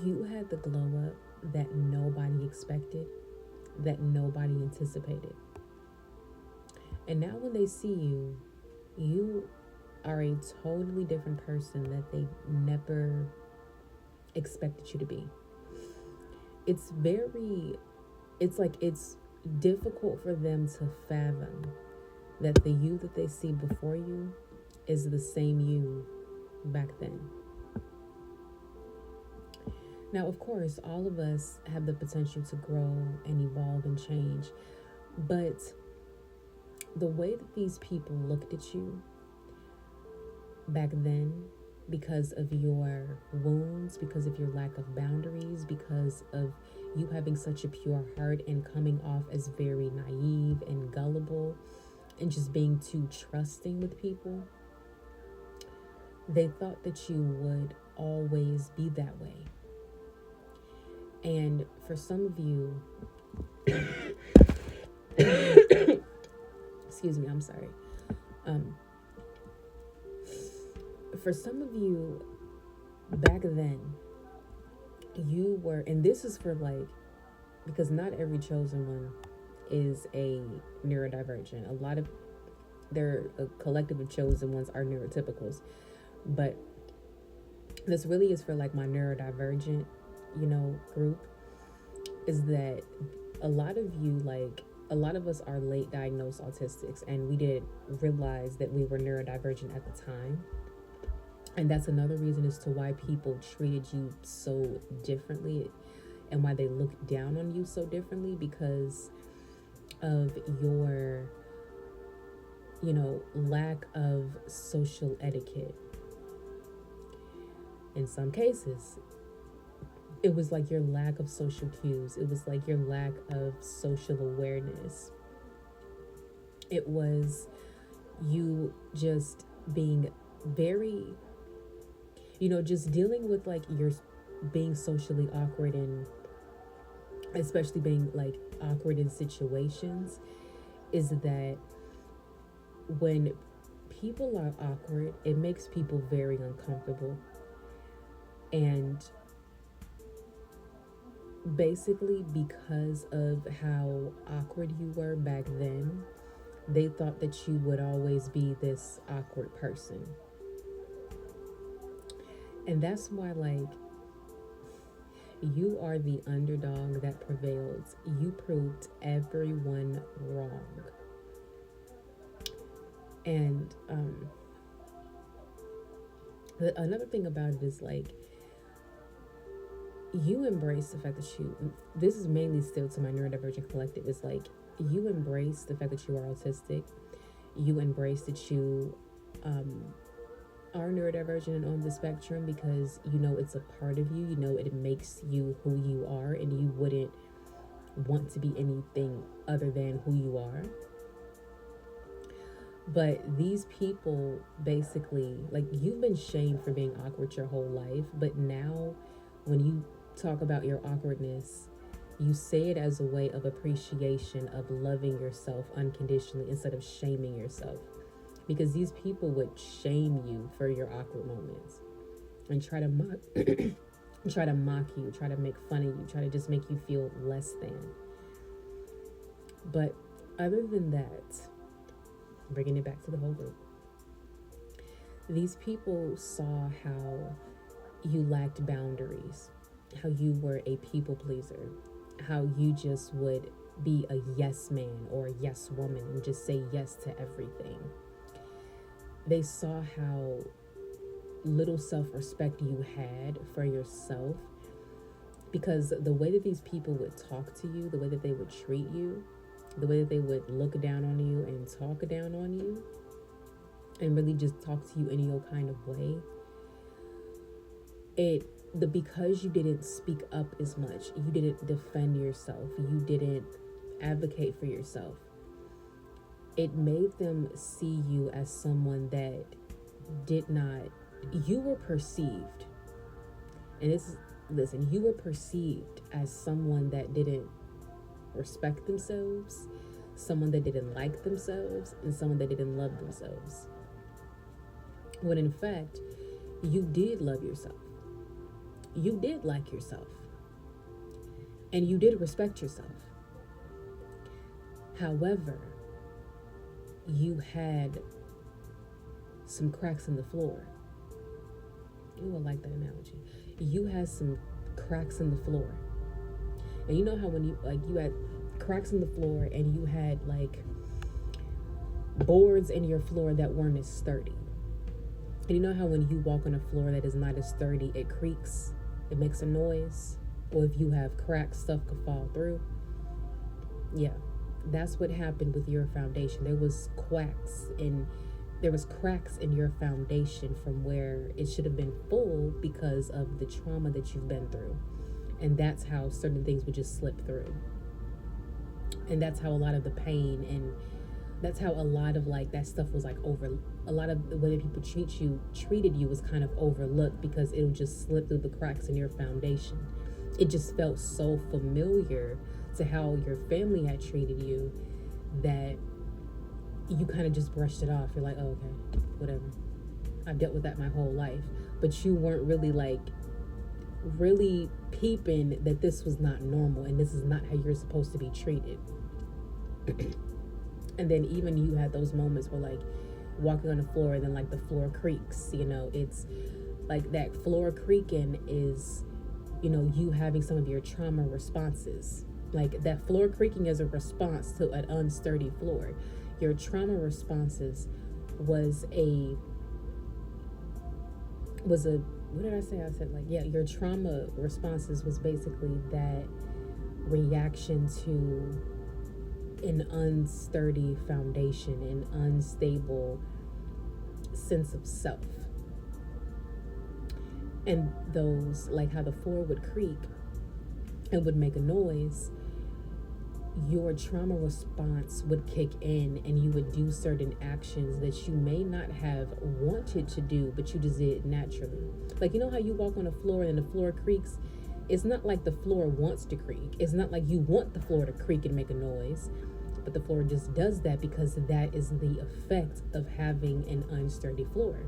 You had the glow up that nobody expected, that nobody anticipated. And now when they see you, you are a totally different person that they never expected you to be. It's very, it's like it's difficult for them to fathom that the you that they see before you is the same you back then. Now, of course, all of us have the potential to grow and evolve and change, but the way that these people looked at you back then, because of your wounds, because of your lack of boundaries, because of you having such a pure heart and coming off as very naive and gullible and just being too trusting with people, they thought that you would always be that way. And for some of you, excuse me, I'm sorry. For some of you, back then, you were, and this is for like, because not every chosen one is a neurodivergent. A collective of chosen ones are neurotypicals, but this really is for like my neurodivergent, group, is that a lot of us are late diagnosed autistics, and we didn't realize that we were neurodivergent at the time. And that's another reason as to why people treated you so differently and why they looked down on you so differently, because of your, lack of social etiquette. In some cases, it was like your lack of social cues. It was like your lack of social awareness. It was you just being very, just dealing with like your being socially awkward, and especially being like awkward in situations, is that when people are awkward, it makes people very uncomfortable. And basically, because of how awkward you were back then, they thought that you would always be this awkward person. And that's why, like, you are the underdog that prevailed. You proved everyone wrong. And another thing about it is, like, you embrace the fact that this is mainly still to my neurodivergent collective, is like, you embrace the fact that you are autistic. You embrace that you are neurodivergent and on the spectrum, because it's a part of you. It makes you who you are, and you wouldn't want to be anything other than who you are. But these people basically, like, you've been shamed for being awkward your whole life, but now when you talk about your awkwardness, you say it as a way of appreciation, of loving yourself unconditionally instead of shaming yourself. Because these people would shame you for your awkward moments and try to mock you, try to make fun of you, try to just make you feel less than. But other than that, bringing it back to the whole group, these people saw how you lacked boundaries, how you were a people pleaser, how you just would be a yes man or a yes woman and just say yes to everything. They saw how little self-respect you had for yourself, because the way that these people would talk to you, the way that they would treat you, the way that they would look down on you and talk down on you, and really just talk to you any old kind of way, because you didn't speak up as much, you didn't defend yourself, you didn't advocate for yourself, it made them see you as someone that you were perceived. And you were perceived as someone that didn't respect themselves, someone that didn't like themselves, and someone that didn't love themselves. When in fact, you did love yourself. you did like yourself and you did respect yourself. However, you had some cracks in the floor. Ooh, I like that analogy. You had some cracks in the floor. And you know how when you had cracks in the floor and you had like boards in your floor that weren't as sturdy. And you know how when you walk on a floor that is not as sturdy, it creaks, it makes a noise, or if you have cracks, stuff could fall through. Yeah, that's what happened with your foundation. There was cracks in your foundation from where it should have been full because of the trauma that you've been through. And that's how certain things would just slip through. And that's how a lot of the pain and that's how a lot of like that stuff was like a lot of the way that people treated you was kind of overlooked because it would just slip through the cracks in your foundation. It just felt so familiar to how your family had treated you that you kind of just brushed it off. You're like, oh, okay, whatever. I've dealt with that my whole life. But you weren't really peeping that this was not normal and this is not how you're supposed to be treated. And then even you had those moments where like walking on the floor and then like the floor creaks, it's like that floor creaking is, you having some of your trauma responses. Like that floor creaking is a response to an unsturdy floor. Your trauma responses was what did I say? I said your trauma responses was basically that reaction to an unsturdy foundation, an unstable sense of self. And those, like how the floor would creak and would make a noise, your trauma response would kick in and you would do certain actions that you may not have wanted to do, but you just did naturally. Like, how you walk on the floor and the floor creaks? It's not like the floor wants to creak. It's not like you want the floor to creak and make a noise, but the floor just does that because that is the effect of having an unsturdy floor.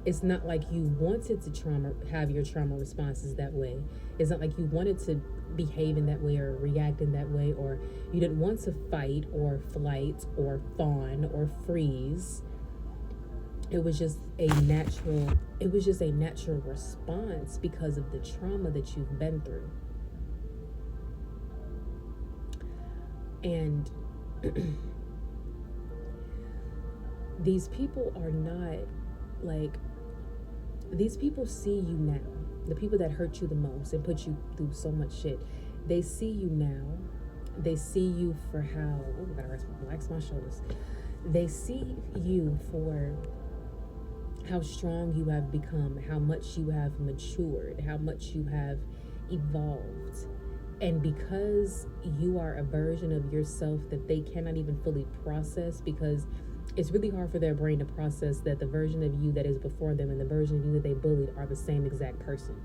It's not like you wanted to have your trauma responses that way. It's not like you wanted to behave in that way or react in that way, or you didn't want to fight or flight or fawn or freeze. It was just a natural response because of the trauma that you've been through. And these people are not like, these people see you now. The people that hurt you the most and put you through so much shit, they see you now. They see you for how, I gotta relax my shoulders. They see you for how strong you have become, how much you have matured, how much you have evolved. And because you are a version of yourself that they cannot even fully process, because it's really hard for their brain to process that the version of you that is before them and the version of you that they bullied are the same exact person.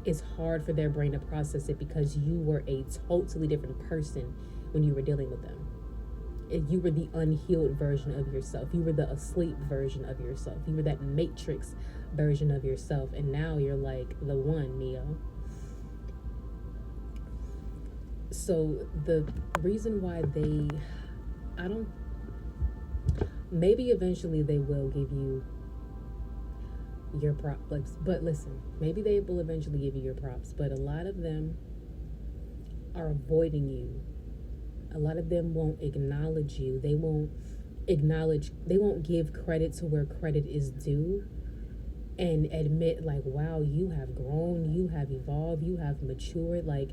It's hard for their brain to process it because you were a totally different person when you were dealing with them. You were the unhealed version of yourself. You were the asleep version of yourself. You were that matrix version of yourself. And now you're like the one, Neo. So the reason why maybe eventually they will give you your props, but listen, maybe they will eventually give you your props, but a lot of them are avoiding you. A lot of them won't acknowledge you. They won't give credit to where credit is due and admit like, wow, you have grown, you have evolved, you have matured. Like,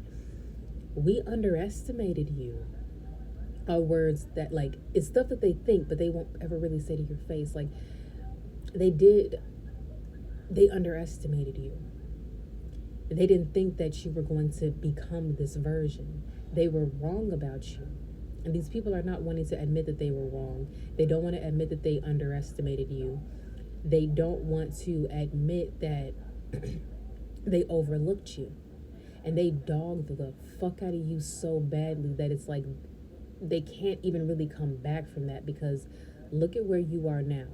we underestimated you. Are words that like, it's stuff that they think, but they won't ever really say to your face. Like, they underestimated you. They didn't think that you were going to become this version. They were wrong about you. And these people are not wanting to admit that they were wrong. They don't want to admit that they underestimated you. They don't want to admit that they overlooked you. And they dogged the fuck out of you so badly that it's like they can't even really come back from that, because look at where you are now.